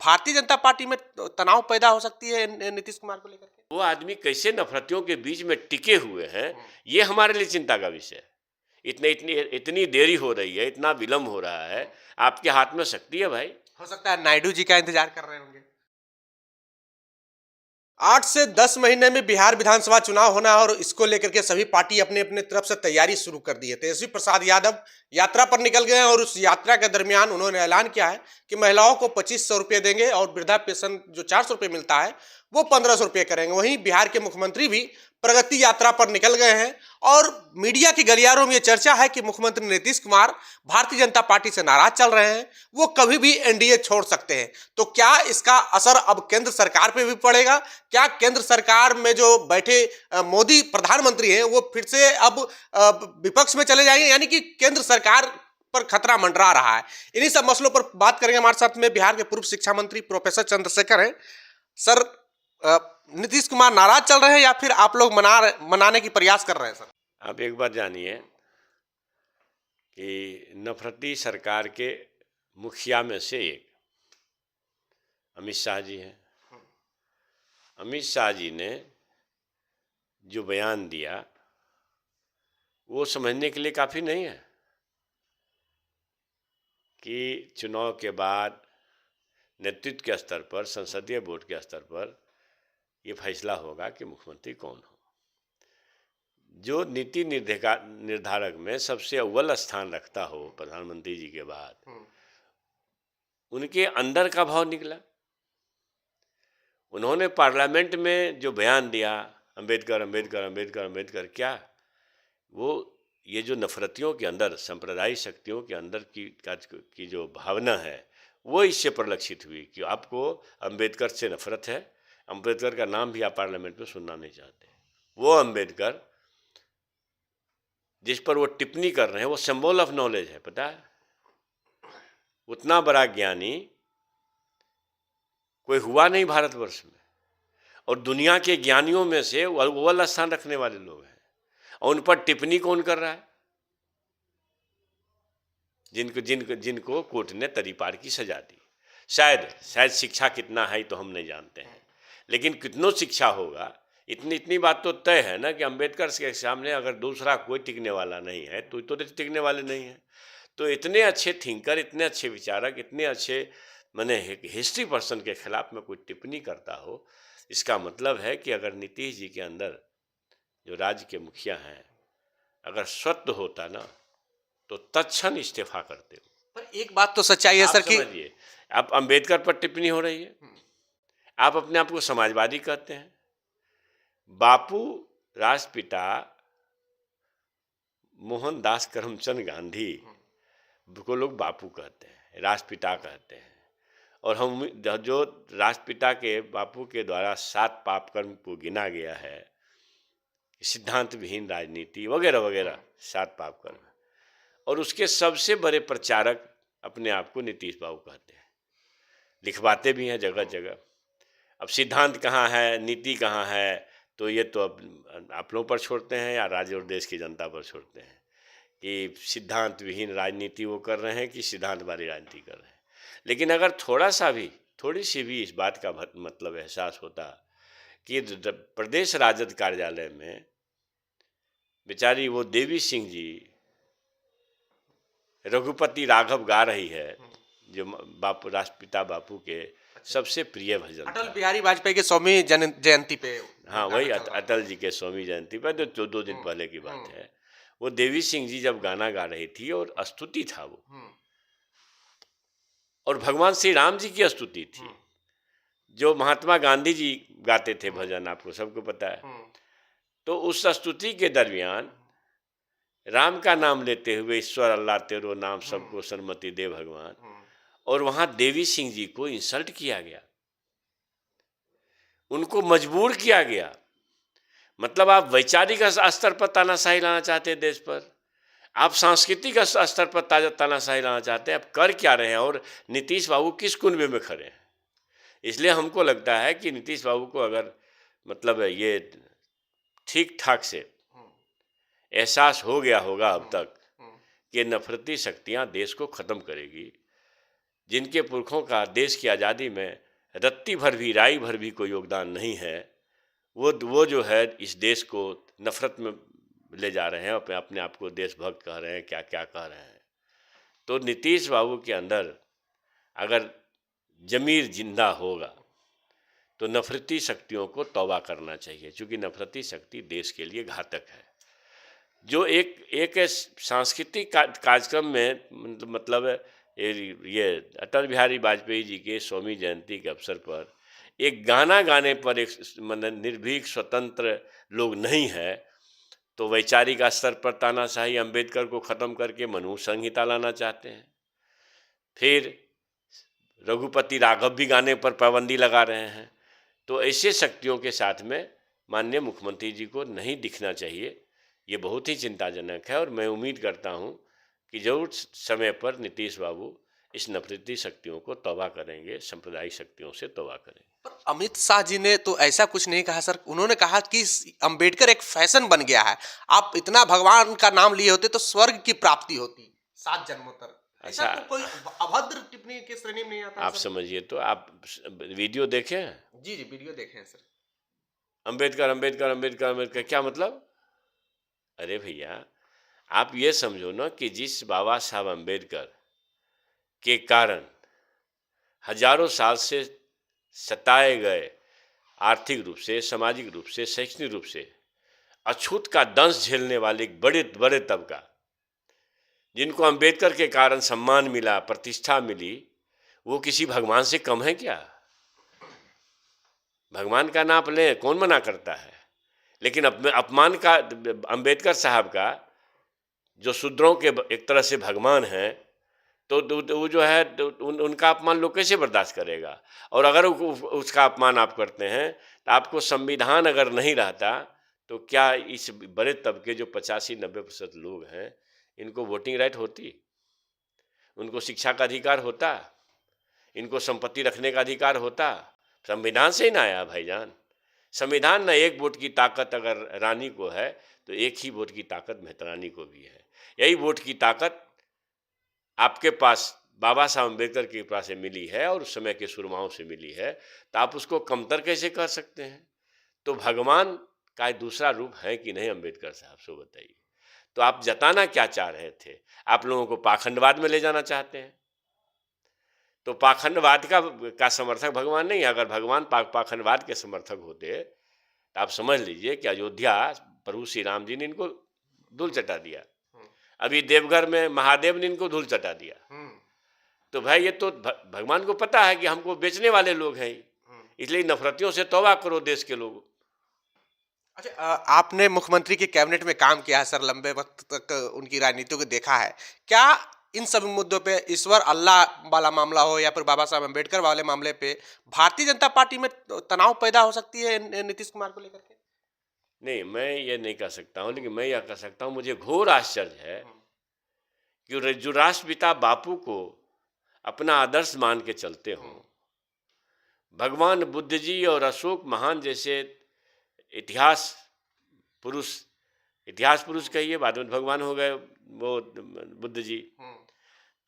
Bharatiya Janata party में तनाव पैदा हो सकती है नीतीश कुमार को लेकर के? वो आदमी कैसे नफरतियों के बीच में टिके हुए हैं, ये हमारे लिए चिंता का विषय है। इतनी इतनी देरी हो रही है, इतना विलंब हो रहा है, आपके हाथ में शक्ति है भाई। हो सकता है नायडू जी का इंतजार कर रहे होंगे। 8 से 10 महीने में बिहार विधानसभा चुनाव होना है और इसको लेकर के सभी पार्टी अपने अपने तरफ से तैयारी शुरू कर दी है। तेजस्वी प्रसाद यादव यात्रा पर निकल गए हैं और उस यात्रा के दरमियान उन्होंने ऐलान किया है कि महिलाओं को 2500 रुपये देंगे और वृद्धा पेंशन जो 400 रुपये मिलता है वो 1500 रुपये करेंगे। वहीं बिहार के मुख्यमंत्री भी प्रगति यात्रा पर निकल गए हैं और मीडिया की गलियारों में ये चर्चा है कि मुख्यमंत्री नीतीश कुमार भारतीय जनता पार्टी से नाराज चल रहे हैं, वो कभी भी एनडीए छोड़ सकते हैं। तो क्या इसका असर अब केंद्र सरकार पे भी पड़ेगा? क्या केंद्र सरकार में जो बैठे मोदी प्रधानमंत्री हैं वो फिर से अब विपक्ष में चले जाएंगे, यानी कि केंद्र सरकार पर खतरा मंडरा रहा है? इन्हीं सब मसलों पर बात करेंगे। हमारे साथ में बिहार के पूर्व शिक्षा मंत्री प्रोफेसर चंद्रशेखर हैं। सर, नीतीश कुमार नाराज चल रहे हैं या फिर आप लोग मनाने की प्रयास कर रहे हैं? सर, आप एक बात जानिए कि नफरती सरकार के मुखिया में से एक अमित शाह जी हैं। अमित शाह जी ने जो बयान दिया वो समझने के लिए काफ़ी नहीं है कि चुनाव के बाद नेतृत्व के स्तर पर, संसदीय बोर्ड के स्तर पर ये फैसला होगा कि मुख्यमंत्री कौन हो। जो नीति निर्धारक में सबसे अव्वल स्थान रखता हो प्रधानमंत्री जी के बाद, उनके अंदर का भाव निकला। उन्होंने पार्लियामेंट में जो बयान दिया, अंबेडकर अंबेडकर अंबेडकर अंबेडकर, क्या वो ये जो नफरतियों के अंदर, सांप्रदायिक शक्तियों के अंदर की जो भावना है वो इससे परिलक्षित हुई कि आपको अंबेडकर से नफरत है। अंबेडकर का नाम भी आप पार्लियामेंट में सुनना नहीं चाहते। वो अंबेडकर जिस पर वो टिप्पणी कर रहे हैं वो सिंबल ऑफ नॉलेज है, पता है? उतना बड़ा ज्ञानी कोई हुआ नहीं भारतवर्ष में, और दुनिया के ज्ञानियों में से वो अव्वल स्थान रखने वाले लोग हैं, और उन पर टिप्पणी कौन कर रहा है? जिनको जिनको जिनको कोर्ट ने तरीपार की सजा दी। शायद शिक्षा कितना है तो हम नहीं जानते हैं, लेकिन कितनों शिक्षा होगा, इतनी बात तो तय है ना कि अंबेडकर के सामने अगर दूसरा कोई टिकने वाला नहीं है तो टिकने वाले नहीं है। तो इतने अच्छे थिंकर, इतने अच्छे विचारक, इतने अच्छे माने हिस्ट्री पर्सन के खिलाफ में कोई टिप्पणी करता हो, इसका मतलब है कि अगर नीतीश जी के अंदर जो राज्य के मुखिया हैं अगर सत्य होता ना तो तत्क्षण इस्तीफा करते हो। पर एक बात तो सच्चाई है सर कि समझिए, आप अंबेडकर पर टिप्पणी हो रही है, आप अपने आप को समाजवादी कहते हैं। बापू राष्ट्रपिता मोहनदास करमचंद गांधी को लोग बापू कहते हैं, राष्ट्रपिता कहते हैं, और हम जो राष्ट्रपिता के बापू के द्वारा 7 पाप कर्म को गिना गया है, सिद्धांत विहीन राजनीति वगैरह वगैरह, 7 पाप कर्म, और उसके सबसे बड़े प्रचारक अपने आप को नीतीश बाबू कहते हैं, लिखवाते भी हैं जगह जगह। अब सिद्धांत कहाँ है, नीति कहाँ है, तो ये तो अब आप लोगों पर छोड़ते हैं या राज्य और देश की जनता पर छोड़ते हैं कि सिद्धांत विहीन राजनीति वो कर रहे हैं कि सिद्धांत वाली राजनीति कर रहे हैं। लेकिन अगर थोड़ी सी भी इस बात का मतलब एहसास होता कि प्रदेश राजद कार्यालय में बेचारी वो देवी सिंह जी रघुपति राघव गा रही है, जो बापू राष्ट्रपिता बापू के सबसे प्रिय भजन, अटल बिहारी वाजपेयी के 100वीं जयंती पे। हाँ, वही अटल जी के 100वीं जयंती पर, तो 2 दिन पहले की बात है। वो देवी सिंह जी जब गाना गा रही थी और स्तुति था वो, और भगवान श्री राम जी की स्तुति थी, जो महात्मा गांधी जी गाते थे भजन, आपको सबको पता है। तो उस स्तुति के दरमियान राम का नाम लेते हुए, ईश्वर अल्लाह तेरो नाम सबको सन्मति दे भगवान, और वहां देवी सिंह जी को इंसल्ट किया गया, उनको मजबूर किया गया। मतलब आप वैचारिक स्तर पर तानाशाही लाना चाहते हैं देश पर, आप सांस्कृतिक स्तर पर तानाशाही लाना चाहते हैं, आप कर क्या रहे हैं, और नीतीश बाबू किस कुनबे में खड़े हैं। इसलिए हमको लगता है कि नीतीश बाबू को अगर मतलब ये ठीक ठाक से एहसास हो गया होगा अब तक कि नफरती शक्तियां देश को ख़त्म करेगी, जिनके पुरखों का देश की आज़ादी में रत्ती भर भी, राई भर भी कोई योगदान नहीं है, वो जो है इस देश को नफरत में ले जा रहे हैं, अपने आप को देशभक्त कह रहे हैं, क्या क्या कह रहे हैं। तो नीतीश बाबू के अंदर अगर जमीर जिंदा होगा तो नफरती शक्तियों को तौबा करना चाहिए, क्योंकि नफरती शक्ति देश के लिए घातक है। जो एक सांस्कृतिक कार्यक्रम में मतलब ये अटल बिहारी वाजपेयी जी के 100वीं जयंती के अवसर पर एक गाना गाने पर एक मतलब निर्भीक स्वतंत्र लोग नहीं है, तो वैचारिक स्तर पर तानाशाही अंबेडकर को ख़त्म करके मनु संहिता लाना चाहते हैं। फिर रघुपति राघव भी गाने पर पाबंदी लगा रहे हैं। तो ऐसे शक्तियों के साथ में माननीय मुख्यमंत्री जी को नहीं दिखना चाहिए। ये बहुत ही चिंताजनक है और मैं उम्मीद करता हूँ कि जरूर समय पर नीतीश बाबू इस नफरती शक्तियों को तौबा करेंगे, सांप्रदायिक शक्तियों से तौबा करेंगे। पर अमित शाह जी ने तो ऐसा कुछ नहीं कहा सर। उन्होंने कहा कि अंबेडकर एक फैशन बन गया है, आप इतना भगवान का नाम लिए होते तो स्वर्ग की प्राप्ति होती 7 जन्मों तक। ऐसा अच्छा, तो कोई अभद्र टिप्पणी के श्रेणी में नहीं आता आप सर। समझिए, तो आप वीडियो देखें जी जी, वीडियो देखे हैं सर। अंबेडकर अंबेडकर अंबेडकर अंबेडकर, क्या मतलब? अरे भैया, आप ये समझो ना कि जिस बाबा साहब अंबेडकर के कारण हजारों साल से सताए गए, आर्थिक रूप से, सामाजिक रूप से, शैक्षणिक रूप से अछूत का दंश झेलने वाले एक बड़े बड़े तबका, जिनको अंबेडकर के कारण सम्मान मिला, प्रतिष्ठा मिली, वो किसी भगवान से कम है क्या? भगवान का नाप लें, कौन मना करता है? लेकिन अपमान का अंबेडकर साहब का, जो शूद्रों के एक तरह से भगवान हैं, तो वो जो है उनका अपमान लोग कैसे बर्दाश्त करेगा? और अगर उसका अपमान आप करते हैं तो आपको संविधान अगर नहीं रहता तो क्या इस बड़े तबके जो 85-90% लोग हैं, इनको वोटिंग राइट होती? उनको शिक्षा का अधिकार होता? इनको संपत्ति रखने का अधिकार होता? संविधान से ही ना आया भाईजान। संविधान न एक वोट की ताकत अगर रानी को है तो एक ही वोट की ताकत मेहतरानी को भी है। यही वोट की ताकत आपके पास बाबा साहब अम्बेडकर की कृपा से मिली है और उस समय के सुरमाओं से मिली है, तो आप उसको कमतर कैसे कर सकते हैं? तो भगवान का एक दूसरा रूप है कि नहीं अम्बेडकर साहब, सो बताइए। तो आप जताना क्या चाह रहे थे? आप लोगों को पाखंडवाद में ले जाना चाहते हैं। तो पाखंडवाद का समर्थक भगवान नहीं है। अगर भगवान पाखंडवाद के समर्थक होते तो आप समझ लीजिए कि अयोध्या प्रभु श्री राम जी ने इनको धूल चटा दिया। अभी देवघर में महादेव ने इनको धूल चटा दिया। तो भाई ये तो भगवान को पता है कि हमको बेचने वाले लोग हैं, इसलिए नफरतियों से तौबा करो देश के लोगों। अच्छा, आपने मुख्यमंत्री के कैबिनेट में काम किया है सर, लंबे वक्त तक उनकी राजनीति को देखा है। क्या इन सभी मुद्दों पे, ईश्वर अल्लाह वाला मामला हो या फिर बाबा साहब अम्बेडकर वाले मामले पे, भारतीय जनता पार्टी में तनाव पैदा हो सकती है नीतीश कुमार को लेकर के? नहीं, मैं ये नहीं कह सकता हूँ, लेकिन मैं यह कह सकता हूँ, मुझे घोर आश्चर्य है कि जो राष्ट्रपिता बापू को अपना आदर्श मान के चलते हों, भगवान बुद्ध जी और अशोक महान जैसे इतिहास पुरुष कहिए, बाद में भगवान हो गए वो बुद्ध जी,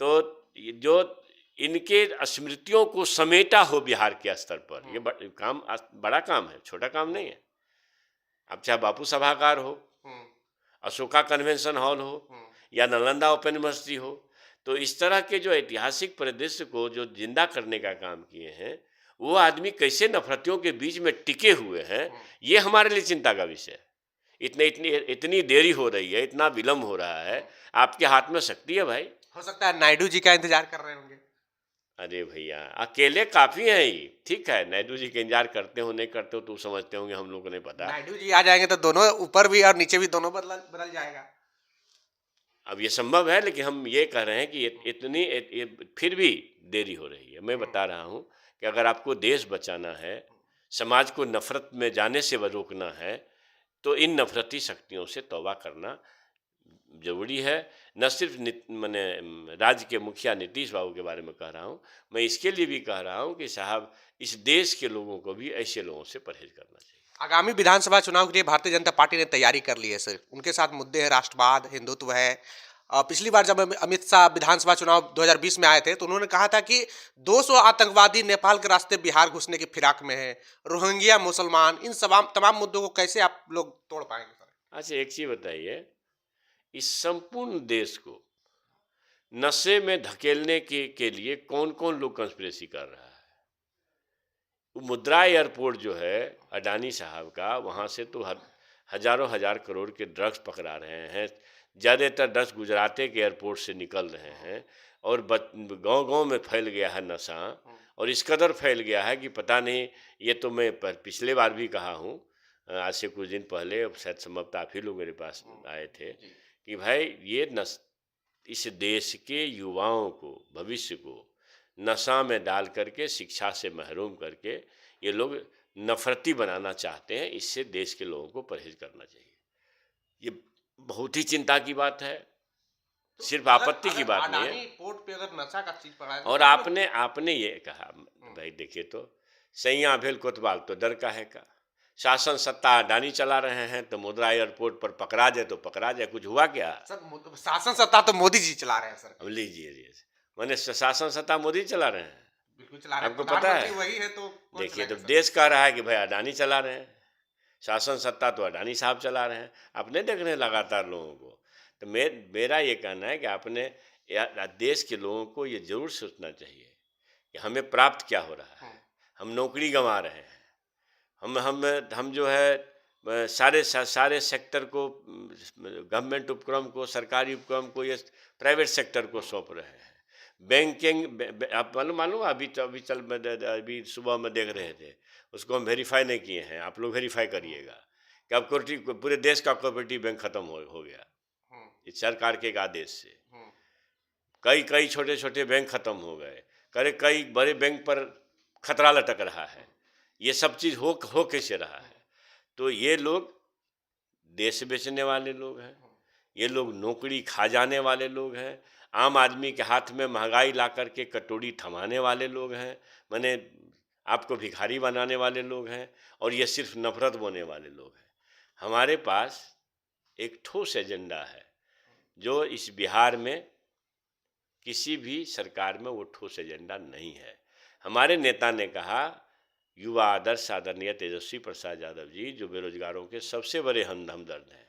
तो जो इनके स्मृतियों को समेटा हो बिहार के स्तर पर, ये बड़ा काम है, छोटा काम नहीं है। अब चाहे बापू सभागार हो, अशोका कन्वेंशन हॉल हो, या नालंदा ओपन यूनिवर्सिटी हो, तो इस तरह के जो ऐतिहासिक परिदृश्य को जो जिंदा करने का काम किए हैं, वो आदमी कैसे नफरतियों के बीच में टिके हुए हैं, ये हमारे लिए चिंता का विषय है। इतनी देरी हो रही है, इतना विलम्ब हो रहा है, आपके हाथ में शक्ति है भाई। हो सकता है नायडू जी का इंतजार कर रहे होंगे। अरे भैया, अकेले काफी हैं ही, ठीक है, नायडू जी के इंतजार करते हो नहीं करते हो तो समझते होंगे, हम लोग को नहीं पता। नायडू जी आ जाएंगे तो दोनों ऊपर भी और नीचे भी दोनों बदल जाएगा। अब ये संभव है, लेकिन हम ये कह रहे हैं कि फिर भी देरी हो रही है। मैं बता रहा हूँ कि अगर आपको देश बचाना है, समाज को नफरत में जाने से रोकना है, तो इन नफरती शक्तियों से तौबा करना जरूरी है। न सिर्फ मैंने राज्य के मुखिया नीतीश बाबू के बारे में कह रहा हूँ, मैं इसके लिए भी कह रहा हूँ कि साहब, इस देश के लोगों को भी ऐसे लोगों से परहेज करना चाहिए। आगामी विधानसभा चुनाव के लिए भारतीय जनता पार्टी ने तैयारी कर ली है सर। उनके साथ मुद्दे हैं, राष्ट्रवाद, हिंदुत्व है, पिछली बार जब अमित शाह विधानसभा चुनाव 2020 में आए थे तो उन्होंने कहा था कि 200 आतंकवादी नेपाल के रास्ते बिहार घुसने की फिराक में है, रोहिंग्या मुसलमान, इन तमाम मुद्दों को कैसे आप लोग तोड़ पाएंगे सर? अच्छा, एक चीज बताइए, इस संपूर्ण देश को नशे में धकेलने के लिए कौन कौन लोग कंस्पिरेसी कर रहा है? मुद्रा एयरपोर्ट जो है अडानी साहब का, वहाँ से तो हजारों हजार करोड़ के ड्रग्स पकड़ा रहे हैं। ज़्यादातर ड्रग्स गुजराते के एयरपोर्ट से निकल रहे हैं और गांव-गांव में फैल गया है नशा, और इस कदर फैल गया है कि पता नहीं, ये तो मैं पिछले बार भी कहा हूँ, आज से कुछ दिन पहले, शायद संभवतः आप ही लोग मेरे पास आए थे, कि भाई ये इस देश के युवाओं को, भविष्य को नशा में डाल करके, शिक्षा से महरूम करके ये लोग नफरती बनाना चाहते हैं। इससे देश के लोगों को परहेज करना चाहिए। ये बहुत ही चिंता की बात है, सिर्फ आपत्ति की बात नहीं है। पोर्ट पे अगर नशा का चीज पड़ा है और आपने ये कहा, भाई देखिए तो सैया भेल कोतवाल तो डर का है का, शासन सत्ता अडानी चला रहे हैं, तो मुद्रा एयरपोर्ट पर पकड़ा जाए तो पकड़ा जाए, कुछ हुआ क्या? सर शासन सत्ता तो मोदी जी चला रहे हैं सर। अब लीजिए, मैंने शासन सत्ता मोदी चला रहे हैं, बिल्कुल चला रहे हैं, आपको पता है? वही है तो देखिए, तो देश कह रहा है कि भाई अडानी चला रहे हैं, शासन सत्ता तो अडानी साहब चला रहे हैं। आपने देख रहे हैं लगातार लोगों को। तो मेरा ये कहना है कि आपने देश के लोगों को ये जरूर सोचना चाहिए कि हमें प्राप्त क्या हो रहा है। हम नौकरी गंवा रहे हैं, हम जो है सारे सेक्टर को, गवर्नमेंट उपक्रम को, सरकारी उपक्रम को, ये प्राइवेट सेक्टर को सौंप रहे हैं। बैंकिंग, आप मालूम अभी सुबह में देख रहे थे, उसको हम वेरीफाई नहीं किए हैं, आप लोग वेरीफाई करिएगा कि अब पूरे देश का कोऑपरेटिव बैंक खत्म हो गया इस सरकार के एक आदेश से। कई छोटे छोटे बैंक खत्म हो गए, कई बड़े बैंक पर खतरा लटक रहा है। ये सब चीज़ हो कैसे रहा है? तो ये लोग देश बेचने वाले लोग हैं, ये लोग नौकरी खा जाने वाले लोग हैं, आम आदमी के हाथ में महंगाई ला करके कटोरी थमाने वाले लोग हैं, माने आपको भिखारी बनाने वाले लोग हैं, और ये सिर्फ नफरत बोने वाले लोग हैं। हमारे पास एक ठोस एजेंडा है जो इस बिहार में किसी भी सरकार में वो ठोस एजेंडा नहीं है। हमारे नेता ने कहा, युवा आदर्श आदरणीय तेजस्वी प्रसाद यादव जी, जो बेरोजगारों के सबसे बड़े हमदर्द हैं,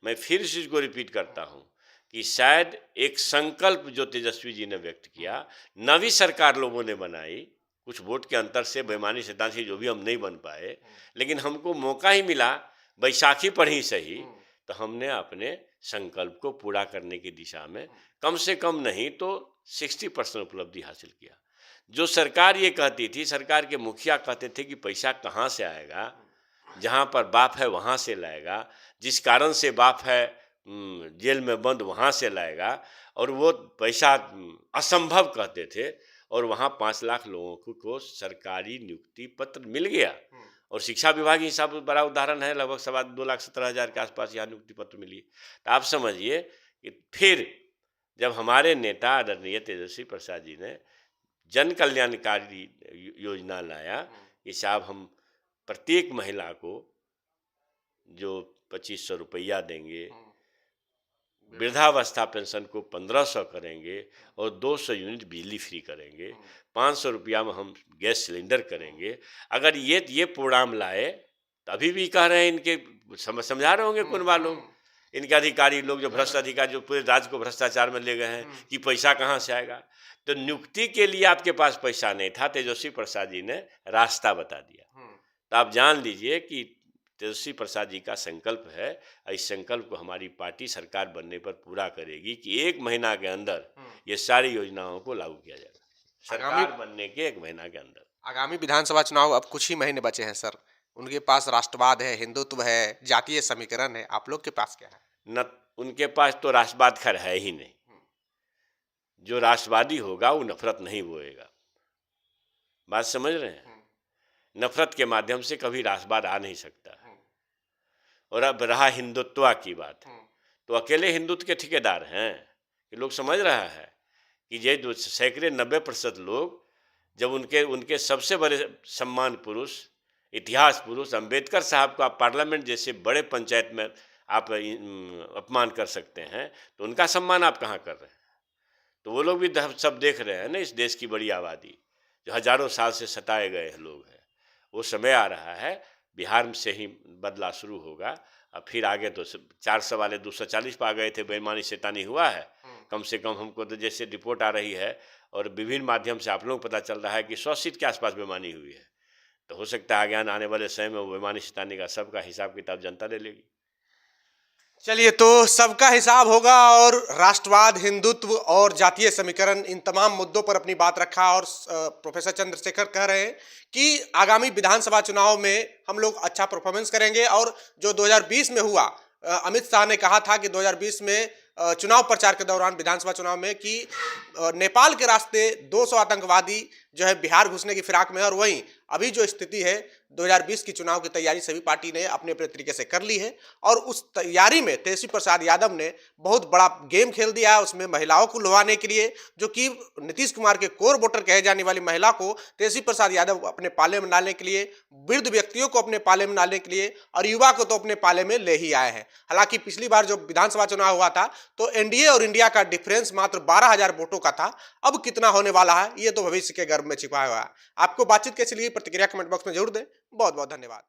मैं फिर इस चीज़ को रिपीट करता हूँ कि शायद एक संकल्प जो तेजस्वी जी ने व्यक्त किया, नवी सरकार लोगों ने बनाई, कुछ वोट के अंतर से, बेईमानी सिद्धांत से जो भी हम नहीं बन पाए, लेकिन हमको मौका ही मिला, बैसाखी पर ही सही, तो हमने अपने संकल्प को पूरा करने की दिशा में कम से कम नहीं तो 60% उपलब्धि हासिल किया। जो सरकार ये कहती थी, सरकार के मुखिया कहते थे कि पैसा कहाँ से आएगा, जहाँ पर बाप है वहाँ से लाएगा, जिस कारण से बाप है जेल में बंद वहाँ से लाएगा, और वो पैसा असंभव कहते थे, और वहाँ 5 लाख लोगों को सरकारी नियुक्ति पत्र मिल गया। और शिक्षा विभाग ही सब बड़ा उदाहरण है, लगभग 2,17,000 के आसपास यहाँ नियुक्ति पत्र मिली। तो आप समझिए कि फिर जब हमारे नेता आदरणीय तेजस्वी प्रसाद जी ने जन कल्याणकारी योजना लाया कि साहब हम प्रत्येक महिला को जो 2500 रुपया देंगे, वृद्धावस्था पेंशन को 1500 करेंगे, और 200 यूनिट बिजली फ्री करेंगे, 500 रुपया में हम गैस सिलेंडर करेंगे। अगर ये प्रोग्राम लाए, तो अभी भी कह रहे हैं, इनके समझा रहे होंगे कौन वालों, इनके अधिकारी लोग जो भ्रष्ट अधिकारी जो पूरे राज्य को भ्रष्टाचार में ले गए हैं कि पैसा कहाँ से आएगा। तो नियुक्ति के लिए आपके पास पैसा नहीं था, तेजस्वी प्रसाद जी ने रास्ता बता दिया। तो आप जान लीजिए कि तेजस्वी प्रसाद जी का संकल्प है, इस संकल्प को हमारी पार्टी सरकार बनने पर पूरा करेगी कि 1 महीना के अंदर ये सारी योजनाओं को लागू किया जाएगा, सरकार बनने के 1 महीना के अंदर। आगामी विधानसभा चुनाव अब कुछ ही महीने बचे हैं सर, उनके पास राष्ट्रवाद है, हिंदुत्व है, जातीय समीकरण है, आप लोग के पास क्या है? न उनके पास तो राष्ट्रवाद खैर है ही नहीं। जो राष्ट्रवादी होगा वो नफरत नहीं बोएगा, बात समझ रहे हैं? नफरत के माध्यम से कभी राष्ट्रवाद आ नहीं सकता। और अब रहा हिंदुत्व की बात, तो अकेले हिंदुत्व के ठेकेदार हैं कि लोग समझ रहा है कि ये जो सैकड़े 90% लोग, जब उनके सबसे बड़े सम्मान पुरुष, इतिहास पुरुष अम्बेडकर साहब को आप पार्लियामेंट जैसे बड़े पंचायत में आप अपमान कर सकते हैं, तो उनका सम्मान आप कहाँ कर रहे हैं? तो वो लोग भी सब देख रहे हैं ना, इस देश की बड़ी आबादी जो हजारों साल से सताए गए लोग हैं। वो समय आ रहा है, बिहार से ही बदला शुरू होगा। अब फिर आगे तो 400 वाले 240 पा गए थे, बेईमानी शैतानी हुआ है। कम से कम हमको तो जैसे रिपोर्ट आ रही है और विभिन्न माध्यम से आप लोगों को पता चल रहा है कि 100 सीट के आसपास बेईमानी हुई है। तो हो सकता है आगे आने वाले समय में वो बेईमानी शैतानी का सबका हिसाब किताब जनता ले लेगी। चलिए, तो सबका हिसाब होगा और राष्ट्रवाद, हिंदुत्व और जातीय समीकरण, इन तमाम मुद्दों पर अपनी बात रखा। और प्रोफेसर चंद्रशेखर कह रहे हैं कि आगामी विधानसभा चुनाव में हम लोग अच्छा परफॉर्मेंस करेंगे। और जो 2020 में हुआ, अमित शाह ने कहा था कि 2020 में चुनाव प्रचार के दौरान, विधानसभा चुनाव में, कि नेपाल के रास्ते 200 आतंकवादी जो है बिहार घुसने की फिराक में है। और वहीं अभी जो स्थिति है, 2020 की चुनाव की तैयारी सभी पार्टी ने अपने अपने तरीके से कर ली है। और उस तैयारी में तेजस्वी प्रसाद यादव ने बहुत बड़ा गेम खेल दिया है। उसमें महिलाओं को लुभाने के लिए, जो कि नीतीश कुमार के कोर वोटर कहे जाने वाली महिला को तेजस्वी प्रसाद यादव अपने पाले में डालने के लिए, वृद्ध व्यक्तियों को अपने पाले में डालने के लिए, और युवा को तो अपने पाले में ले ही आए हैं। हालांकि पिछली बार जो विधानसभा चुनाव हुआ था तो एनडीए और इंडिया का डिफरेंस मात्र 12,000 वोटों का था। अब कितना होने वाला है, ये तो भविष्य के गर्भ में छिपा हुआ है। आपको बातचीत कैसी लगी, प्रतिक्रिया कमेंट बॉक्स में जरूर दें। बहुत बहुत धन्यवाद।